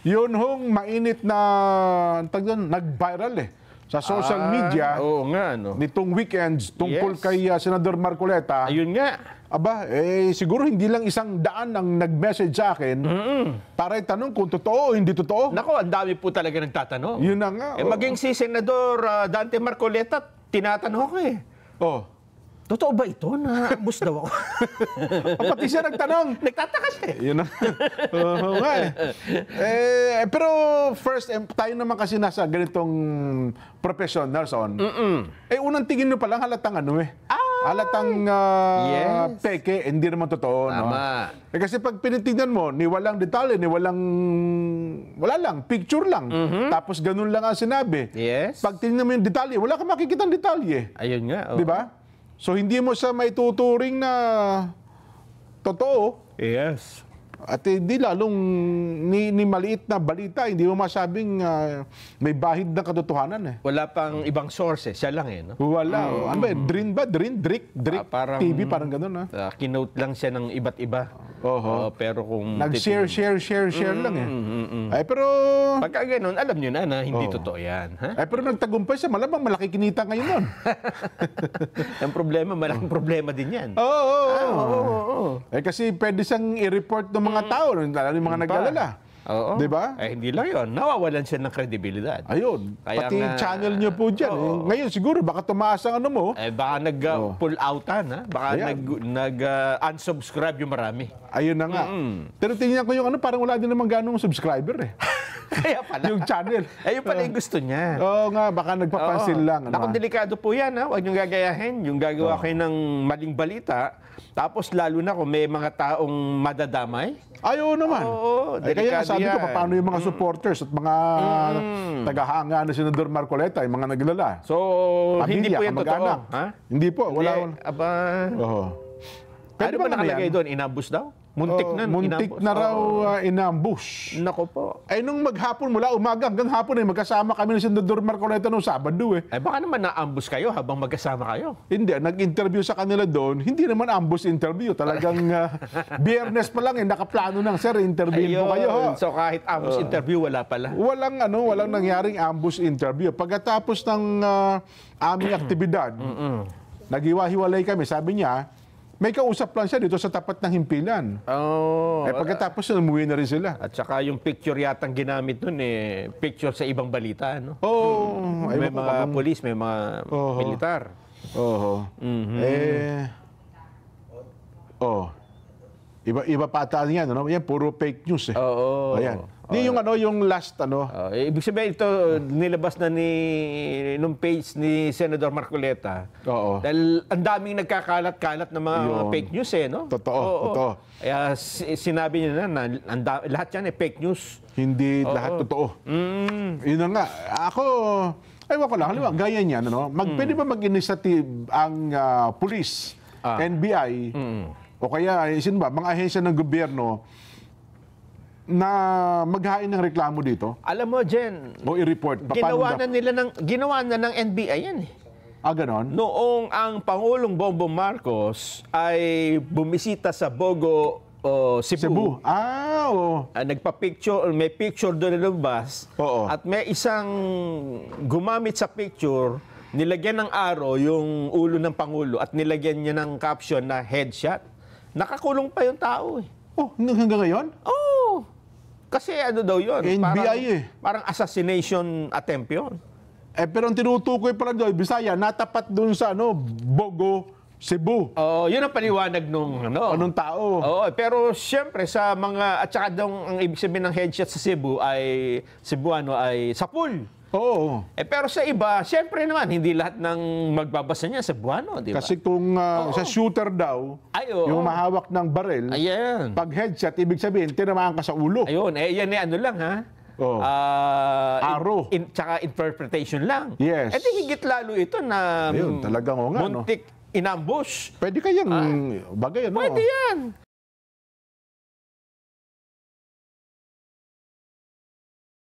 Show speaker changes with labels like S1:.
S1: Yun hong mainit na nag-viral sa social media
S2: Oo nga, no?
S1: nitong weekends tungkol
S2: Yes.
S1: kay Senador Marcoleta.
S2: Ayun nga.
S1: Aba, siguro hindi lang 100 ang nag-message sa akin para itanong kung totoo o hindi totoo.
S2: Nako, ang dami po talaga nagtatanong.
S1: Yun na nga.
S2: Maging si Senador Dante Marcoleta, tinatanong ako
S1: Oh.
S2: Totoo ba ito na bus daw ako?
S1: Pati siya nagtanong.
S2: Nagtataka siya.
S1: Yun na. Oo nga pero first, tayo naman kasi nasa ganitong professionals unang tingin mo pa lang halatang halatang
S2: Yes.
S1: peke, hindi naman totoo.
S2: Tama.
S1: No? Kasi pag pinitignan mo, ni walang detalye, wala lang, picture lang. Tapos ganun lang ang sinabi.
S2: Yes.
S1: Pag tingnan mo yung detalye, wala kang makikita ang detalye.
S2: Ayun nga.
S1: Di ba? So, hindi mo siya maituturing na totoo.
S2: Yes.
S1: At hindi lalong ni maliit na balita, hindi mo masabing may bahid na katotohanan
S2: Wala pang ibang source siya lang no?
S1: Wala. Ano ba? Drin ba? Drick
S2: parang,
S1: TV, parang gano'n
S2: kinote lang siya ng iba't iba. Pero kung...
S1: Nag-share lang Ay, pero...
S2: Pagka ganun, alam nyo na hindi totoo yan. Ha?
S1: Ay, pero nagtagumpay siya, malamang malaki kinita ngayon nun.
S2: Ang problema, malaking problema din yan.
S1: Oo. Kasi pwede siyang i-report ng mga tao, lalo yung mga nag-alala.
S2: Oo.
S1: Di ba?
S2: Hindi lang yun. Nawawalan siya ng kredibilidad.
S1: Ayun.
S2: Kaya
S1: Pati
S2: nga,
S1: channel niyo po dyan. Ngayon siguro, baka tumaas ang ano mo.
S2: Baka nag-pull outan, baka nag-unsubscribe yung marami.
S1: Ayun na nga. Pero tingnan ko yung parang wala din naman ganong subscriber
S2: Kaya pala.
S1: Yung channel.
S2: Ayun pala yung gusto niya.
S1: Oo nga, baka nagpapansin lang.
S2: Naku, delikado po yan. Huwag niyong gagayahin. Yung gagawa kayo ng maling balita, tapos lalo na kung may mga taong madadamay.
S1: Ayaw naman.
S2: Oo,
S1: kaya sabi ko,
S2: yan.
S1: paano yung mga supporters at mga tagahanga na Senador Marcoleta, yung mga naglala?
S2: So, hindi po yan totoo. Ha?
S1: Hindi po. Wala.
S2: Aba,
S1: Pwede
S2: ano ba nakalagay doon? Inambus daw? Muntik na.
S1: Muntik na raw inambush.
S2: Nako po.
S1: Nung maghapon mula umaga hanggang hapon magkasama kami ni Senador Marcoleta nung Sabado
S2: Baka naman na-ambush kayo habang magkasama kayo.
S1: Hindi, nag-interview sa kanila doon. Hindi naman ambush interview. Talagang Biyernes pa lang nakaplano ng sir, interview po kayo.
S2: So kahit ambush interview, wala pala.
S1: Walang nangyaring ambush interview. Pagkatapos ng aming aktibidad, naghiwa-hiwalay kami. Sabi niya, may kausap lang siya dito sa tapat ng himpilan. Pagkatapos umuwi na rin sila.
S2: At saka yung picture yatang ginamit nun picture sa ibang balita, no? May mga polis, may mga militar.
S1: Iba pa ata yan, Yan puro fake news Ayan. Yung last
S2: Ibig sabihin ito nilabas na nung page ni Senador Marcoleta. Dahil ang daming nagkakalat-kalat ng mga fake news no?
S1: Totoo.
S2: Kaya sinabi niya na lahat yan fake news.
S1: Hindi lahat totoo. Yun na nga. Ako, ewan ko lang, halimbawa, gaya niyan, pwede ba mag-initiative ang police, NBI, o kaya, mga ahensya ng gobyerno, na maghain ng reklamo dito?
S2: Alam mo, Jen,
S1: o i-report?
S2: Ginawa na ng NBI yan
S1: ganon?
S2: Noong ang Pangulong Bongbong Marcos ay bumisita sa Bogo, Cebu. Nagpa-picture, may picture doon na lumabas. At may isang gumamit sa picture, nilagyan ng arrow yung ulo ng Pangulo at nilagyan niya ng caption na headshot. Nakakulong pa yung tao
S1: hanggang ngayon?
S2: Kasi daw yun?
S1: NBI
S2: Parang assassination attempt yun.
S1: Pero ang tinutukoy pala doon, Bisaya, natapat doon sa Bogo, Cebu.
S2: Yun ang paliwanag nung
S1: anong tao.
S2: Pero siyempre sa mga, at saka daw ang ibig sabihin ng headshot sa Cebu ay, Cebuano ay sapul. Pero sa iba, siyempre naman, hindi lahat ng magbabasa niya Cebuano, di ba?
S1: Kasi kung sa shooter daw, yung mahawak ng baril, pag headshot, ibig sabihin, tinamaan ka sa ulo.
S2: Yan lang
S1: arrow.
S2: Tsaka interpretation lang.
S1: Yes.
S2: Higit lalo ito na
S1: talagang
S2: muntik inambush.
S1: Pwede kayang bagay,
S2: Pwede yan.